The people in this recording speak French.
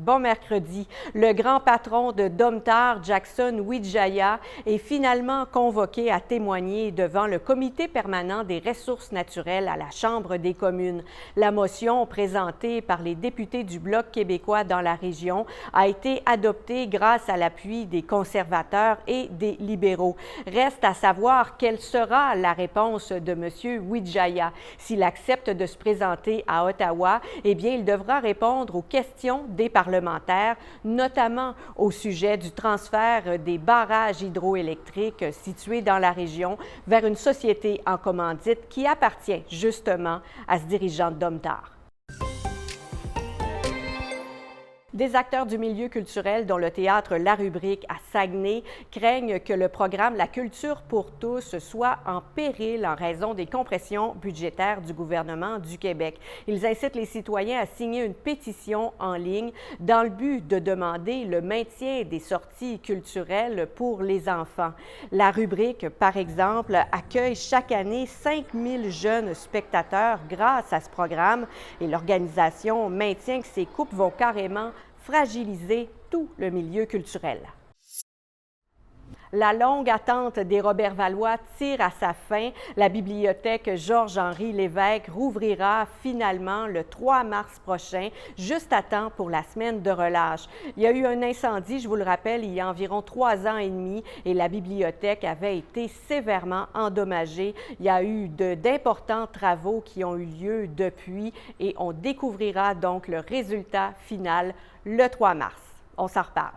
Bon mercredi. Le grand patron de Domtar, Jackson Wijaya, est finalement convoqué à témoigner devant le Comité permanent des ressources naturelles à la Chambre des communes. La motion présentée par les députés du Bloc québécois dans la région a été adoptée grâce à l'appui des conservateurs et des libéraux. Reste à savoir quelle sera la réponse de M. Wijaya. S'il accepte de se présenter à Ottawa, eh bien, il devra répondre aux questions des parlementaires, notamment au sujet du transfert des barrages hydroélectriques situés dans la région vers une société en commandite qui appartient justement à ce dirigeant de Domtar. Des acteurs du milieu culturel, dont le théâtre La Rubrique à Saguenay, craignent que le programme La Culture pour tous soit en péril en raison des compressions budgétaires du gouvernement du Québec. Ils incitent les citoyens à signer une pétition en ligne dans le but de demander le maintien des sorties culturelles pour les enfants. La Rubrique, par exemple, accueille chaque année 5000 jeunes spectateurs grâce à ce programme et l'organisation maintient que ces coupes vont carrément fragiliser tout le milieu culturel. La longue attente des Robert Valois tire à sa fin. La bibliothèque Georges-Henri Lévesque rouvrira finalement le 3 mars prochain, juste à temps pour la semaine de relâche. Il y a eu un incendie, je vous le rappelle, il y a environ 3 ans et demi et la bibliothèque avait été sévèrement endommagée. Il y a eu d'importants travaux qui ont eu lieu depuis et on découvrira donc le résultat final le 3 mars. On s'en reparle.